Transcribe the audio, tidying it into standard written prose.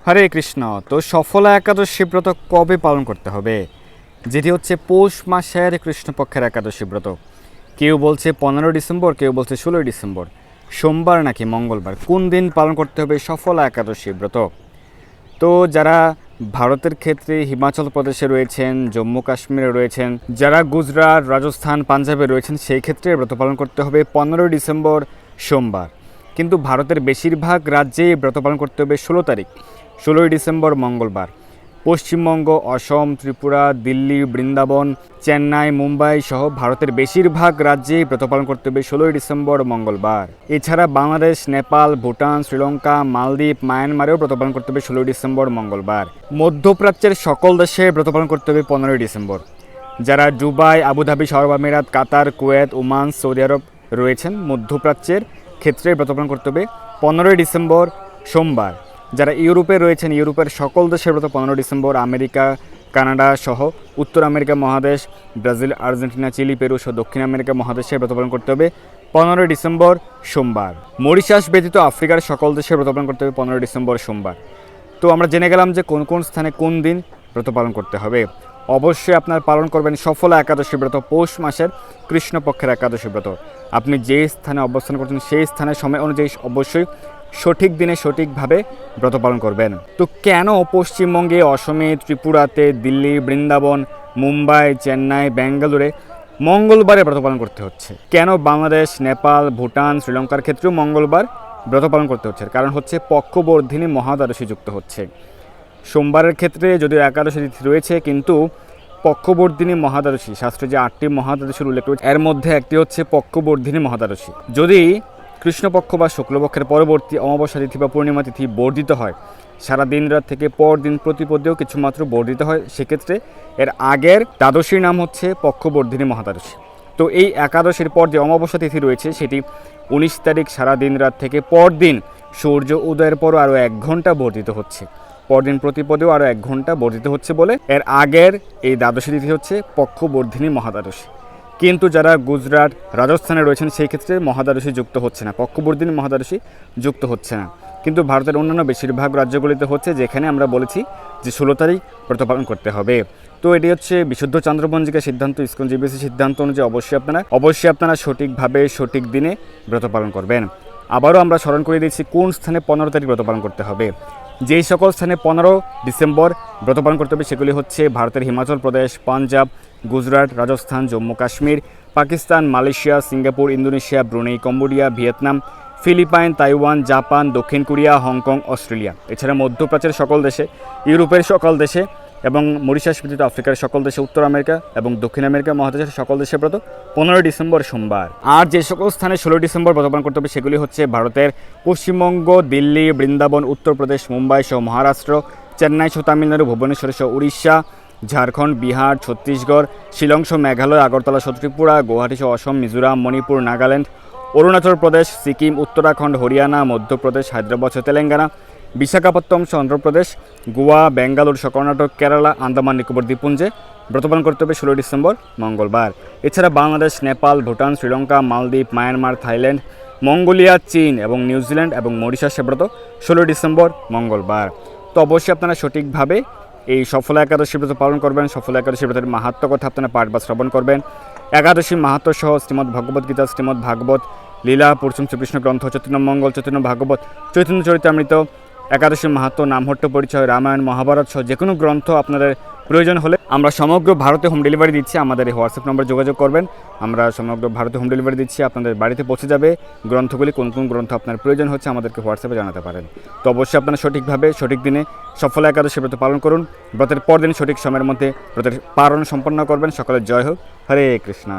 হরে কৃষ্ণ। তো সফলা একাদশী ব্রত কবে পালন করতে হবে? যেটি হচ্ছে পৌষ মাসের কৃষ্ণপক্ষের একাদশী ব্রত। কেউ বলছে 15 ডিসেম্বর, কেউ বলছে 16 ডিসেম্বর। সোমবার নাকি মঙ্গলবার, কোন দিন পালন করতে হবে সফলা একাদশী ব্রত? তো যারা ভারতের ক্ষেত্রে হিমাচল প্রদেশে রয়েছেন, জম্মু কাশ্মীরে রয়েছেন, যারা গুজরাট, রাজস্থান, পাঞ্জাবে রয়েছেন, সেই ক্ষেত্রে ব্রত পালন করতে হবে 15 ডিসেম্বর সোমবার। কিন্তু ভারতের বেশিরভাগ রাজ্যেই ব্রত পালন করতে হবে 16 তারিখ, 16 ডিসেম্বর মঙ্গলবার। পশ্চিমবঙ্গ, অসম, ত্রিপুরা, দিল্লি, বৃন্দাবন, চেন্নাই, মুম্বাই সহ ভারতের বেশিরভাগ রাজ্যেই ব্রত পালন করতে হবে 16 ডিসেম্বর মঙ্গলবার। এছাড়া বাংলাদেশ, নেপাল, ভুটান, শ্রীলঙ্কা, মালদ্বীপ, মায়ানমারেও ব্রত পালন করতে হবে 16 ডিসেম্বর মঙ্গলবার। মধ্যপ্রাচ্যের সকল দেশে ব্রত পালন করতে হবে 15 ডিসেম্বর। যারা দুবাই, আবুধাবি, আরব আমিরাত, কাতার, কুয়েত, ওমান, সৌদি আরব রয়েছেন, মধ্যপ্রাচ্যের ক্ষেত্রে ব্রত পালন করতে হবে 15 ডিসেম্বর সোমবার। যারা ইউরোপে রয়েছেন, ইউরোপের সকল দেশের ব্রত 15 ডিসেম্বর। আমেরিকা, কানাডা সহ উত্তর আমেরিকা মহাদেশ, ব্রাজিল, আর্জেন্টিনা, চিলি, পেরু সহ দক্ষিণ আমেরিকা মহাদেশে ব্রত পালন করতে হবে 15 ডিসেম্বর সোমবার। মরিশাস ব্যতীত আফ্রিকার সকল দেশে ব্রত পালন করতে হবে 15 ডিসেম্বর সোমবার। তো আমরা জেনে গেলাম যে কোন কোন স্থানে কোন দিন ব্রত পালন করতে হবে। অবশ্যই আপনার পালন করবেন সফলা একাদশী ব্রত, পৌষ মাসের কৃষ্ণপক্ষের একাদশী ব্রত। আপনি যে স্থানে অবস্থান করছেন সেই স্থানের সময় অনুযায়ী অবশ্যই সঠিক দিনে সঠিকভাবে ব্রত পালন করবেন। তো কেন পশ্চিমবঙ্গে, অসমে, ত্রিপুরাতে, দিল্লি, বৃন্দাবন, মুম্বাই, চেন্নাই, বেঙ্গালুরে মঙ্গলবারে ব্রত পালন করতে হচ্ছে? কেন বাংলাদেশ, নেপাল, ভুটান, শ্রীলঙ্কার ক্ষেত্রেও মঙ্গলবার ব্রত পালন করতে হচ্ছে? কারণ হচ্ছে পক্ষবর্ধিনী মহাদ্বাদশী যুক্ত হচ্ছে। সোমবারের ক্ষেত্রে যদিও একাদশী তিথি রয়েছে, কিন্তু পক্ষবর্ধিনী মহাদ্বাদশী, শাস্ত্রে যে 8টি মহাদ্বাদশীর উল্লেখ রয়েছে এর মধ্যে একটি হচ্ছে পক্ষবর্ধিনী মহাদ্বাদশী। যদি কৃষ্ণপক্ষ বা শুক্লপক্ষের পরবর্তী অমাবস্যা তিথি বা পূর্ণিমা তিথি বর্ধিত হয়, সারা দিন রাত থেকে পরদিন প্রতিপদেও কিছুমাত্র বর্ধিত হয়, সেক্ষেত্রে এর আগের দ্বাদশীর নাম হচ্ছে পক্ষবর্ধিনী মহাদ্বাদশী। তো এই একাদশীর পর যে অমাবস্যা তিথি রয়েছে সেটি 19 তারিখ সারা দিন রাত থেকে পরদিন সূর্য উদয়ের পরও আরও 1 ঘন্টা বর্ধিত হচ্ছে, পরদিন প্রতিপদেও আরও 1 ঘন্টা বর্ধিত হচ্ছে বলে এর আগের এই দ্বাদশী তিথি হচ্ছে পক্ষবর্ধিনী মহাদ্বাদশী। কিন্তু যারা গুজরাট, রাজস্থানে রয়েছেন সেই ক্ষেত্রে মহাদ্বাদশী যুক্ত হচ্ছে না, পক্ষবর্ধিনী মহাদ্বাদশী যুক্ত হচ্ছে না। কিন্তু ভারতের অন্যান্য বেশিরভাগ রাজ্যগুলিতে হচ্ছে, যেখানে আমরা বলেছি যে 16 তারিখ ব্রত পালন করতে হবে। তো এটি হচ্ছে বিশুদ্ধ চান্দ্রপঞ্জিকার সিদ্ধান্ত, ইসকন জিবিসি সিদ্ধান্ত অনুযায়ী অবশ্যই আপনারা সঠিকভাবে সঠিক দিনে ব্রত পালন করবেন। আবারও আমরা স্মরণ করে দিচ্ছি কোন স্থানে 15 তারিখ ব্রত পালন করতে হবে। যেই সকল স্থানে 15 ডিসেম্বর ব্রত পালন করতে হবে সেগুলি হচ্ছে ভারতের Himachal Pradesh, Punjab, Gujarat, Rajasthan, Jammu Kashmir, Pakistan, Malaysia, Singapore, Indonesia, Brunei, Cambodia, Vietnam, Philippines, Taiwan, Japan, দক্ষিণ কোরিয়া, হংকং, অস্ট্রেলিয়া। এছাড়া মধ্যপ্রাচ্যের সকল দেশে, ইউরোপের সকল দেশে এবং মরিশাস ব্যতীত আফ্রিকার সকল দেশে, উত্তর আমেরিকা এবং দক্ষিণ আমেরিকা মহাদেশের সকল দেশে ব্রত 15 ডিসেম্বর সোমবার। আর যে সকল স্থানে 16 ডিসেম্বর ব্রত পালন করতে হবে সেগুলি হচ্ছে ভারতের পশ্চিমবঙ্গ, দিল্লি, বৃন্দাবন, উত্তরপ্রদেশ, মুম্বাই সহ মহারাষ্ট্র, চেন্নাই সহ তামিলনাড়ু, ভুবনেশ্বর সহ উড়িষ্যা, ঝাড়খণ্ড, বিহার, ছত্তিশগড়, শিলং সহ মেঘালয়, আগরতলা সহ ত্রিপুরা, গুয়াহাটি সহ অসম, মিজোরাম, মণিপুর, নাগাল্যান্ড, অরুণাচল প্রদেশ, সিকিম, উত্তরাখণ্ড, হরিয়ানা, মধ্যপ্রদেশ, হায়দ্রাবাদ সহ তেলেঙ্গানা, বিশাখাপত্তনম সহ অন্ধ্রপ্রদেশ, গোয়া, বেঙ্গালুরু সহ কর্ণাটক, কেরালা, আন্দামান নিকোবর দ্বীপপুঞ্জে ব্রত পালন করতে হবে 16 ডিসেম্বর মঙ্গলবার। এছাড়া বাংলাদেশ, নেপাল, ভুটান, শ্রীলঙ্কা, মালদ্বীপ, মায়ানমার, থাইল্যান্ড, মঙ্গোলিয়া, চীন এবং নিউজিল্যান্ড এবং মরিশাসে ব্রত 16 ডিসেম্বর মঙ্গলবার। তো অবশ্যই আপনারা সঠিকভাবে এই সফলা একাদশী ব্রত পালন করবেন। সফলা একাদশী ব্রতের মাহাত্ম্য কথা আপনারা পাঠ বা শ্রবণ করবেন। একাদশী মাহাত্ম্য সহ শ্রীমদ্ ভগবদ্ গীতা, শ্রীমদ্ ভাগবত, লীলা, পুরুষোত্তম শ্রীকৃষ্ণ গ্রন্থ, চৈতন্য মঙ্গল, চৈতন্য ভাগবত, চৈতন্য চরিতামৃত, একাদশী মাহাত্ম্য, নামহট্ট পরিচয়, রামায়ণ, মহাভারত সহ যে কোনো গ্রন্থ আপনাদের প্রয়োজন হলে আমরা সমগ্র ভারতে হোম ডেলিভারি দিচ্ছি। আমাদের এই হোয়াটসঅ্যাপ নম্বরে যোগাযোগ করবেন, আমরা সমগ্র ভারতে হোম ডেলিভারি দিচ্ছি। আপনাদের বাড়িতে পৌঁছে যাবে গ্রন্থগুলি। কোন কোন গ্রন্থ আপনার প্রয়োজন হচ্ছে আমাদেরকে হোয়াটসঅ্যাপে জানাতে পারেন। তো অবশ্যই আপনারা সঠিকভাবে সঠিক দিনে সফলা একাদশী ব্রত পালন করুন। ব্রতের পরদিন সঠিক সময়ের মধ্যে ব্রতের পালন সম্পন্ন করবেন। সকলের জয় হোক। হরে কৃষ্ণ।